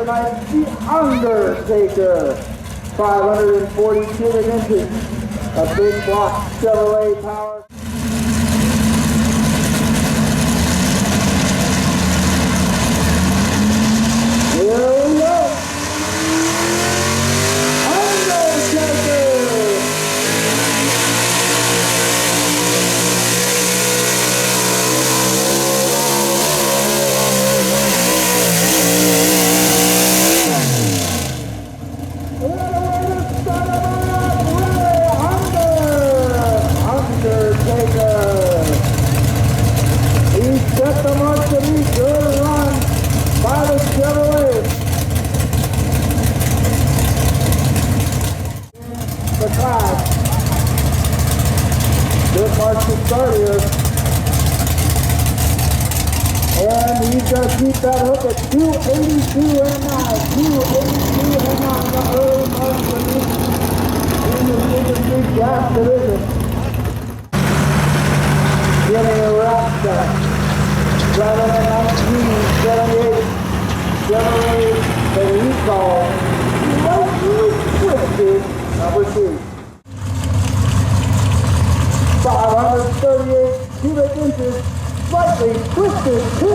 tonight, the Ungertaker. 540 cubic inches. A big block Chevrolet power. Here we go. Ungertaker. Good march to start here. And he's going to keep that hook at 282 and 9. 282 and 9. The early march for in the Super Street Gas Division. Getting a RAPCZAK. 1978. Chevrolet, the recall. Lightly twisted, number 2. 538 cubic inches, slightly twisted 2.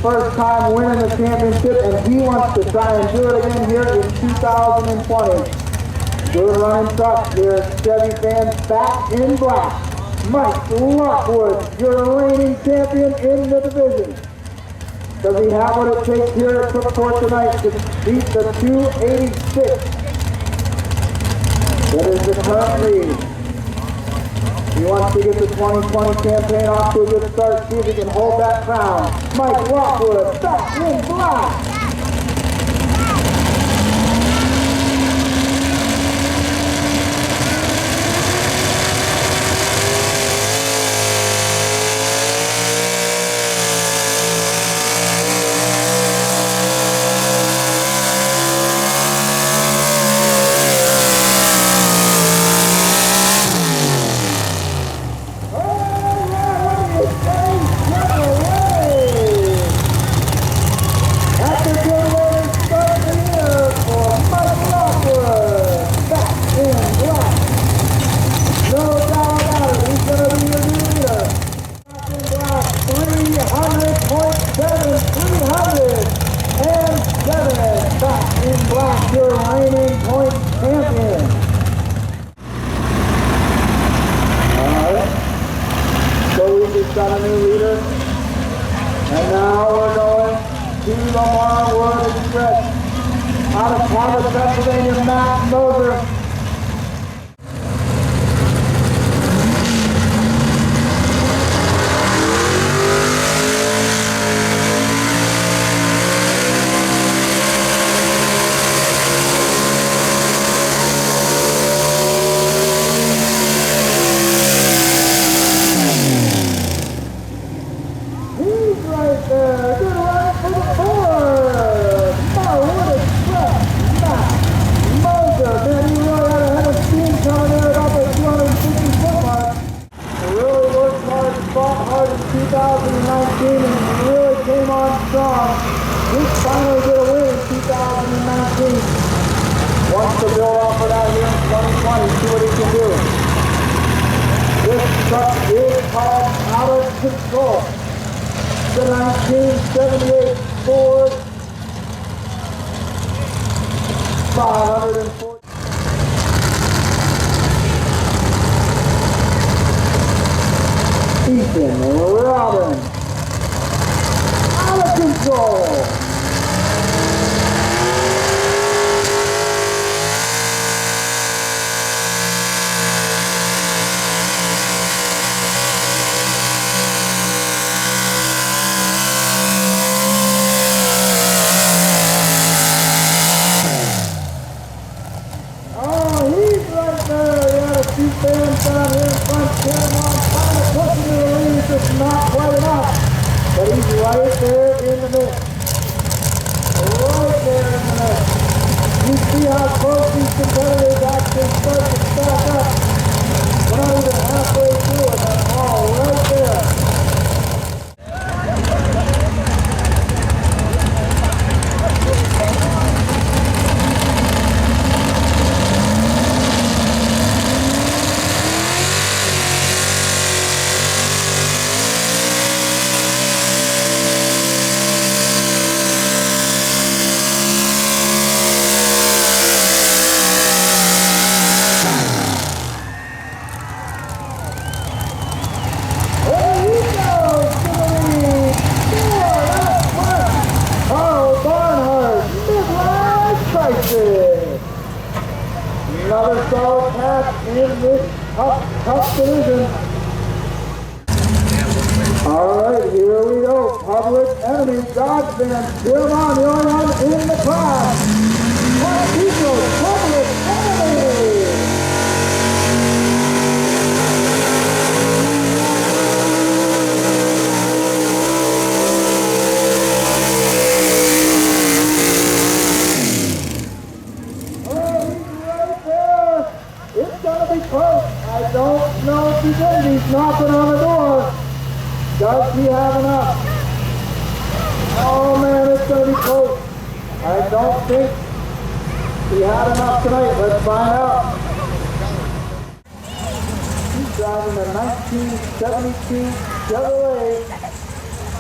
First time winning the championship, and he wants to try and do it again here in 2020. Good running truck here, Chevy fans, back in black. Mike Lockwood, your reigning champion in the division. Does he have what it takes here at Cookport tonight to beat the 286? That is the current lead. He wants to get the 2020 campaign off to a good start, see if he can hold that crown. Mike Lockwood, back in black. Got a new leader, and now we're going to the MARWOOD Express out of Harvard, Pennsylvania, MOSER. wants to build off of that here in 2020, see what he can do. This truck is called Out of Control. The 1978 Ford 540. Ethan Robbins. Out of Control. Fans down here in front, get him on, trying to push him to the lead, just not quite enough. But he's right there in the mix. Right there in the mix. You see how close these competitors actually start to stack up. We're not even halfway through it, that's all right there. Another solid pass in this tough division. Alright, here we go. Public Enemy, Dodge Van, still on, the only one in the class. PETROS, Public Enemy. I don't know if he did. He's knocking on the door. Does he have enough? Oh man, it's going to be close. I don't think he had enough tonight. Let's find out. He's driving a 1972 Chevrolet.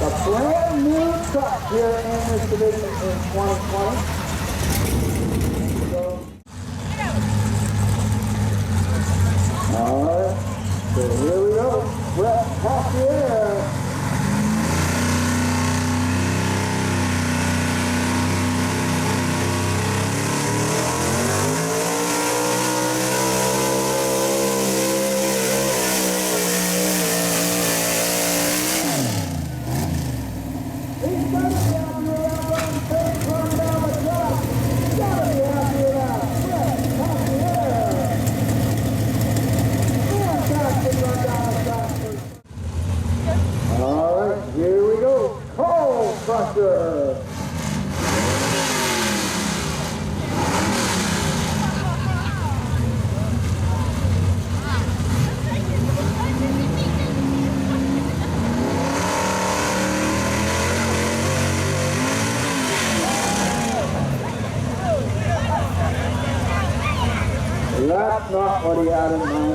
A brand new truck here in this division in 2020. Alright, so here we go. CASCIERE. He's got to be happy with that one face running down the track. He's got to be happy with that. Alright, here we go. Coal Crusher. That's not what he had in mind.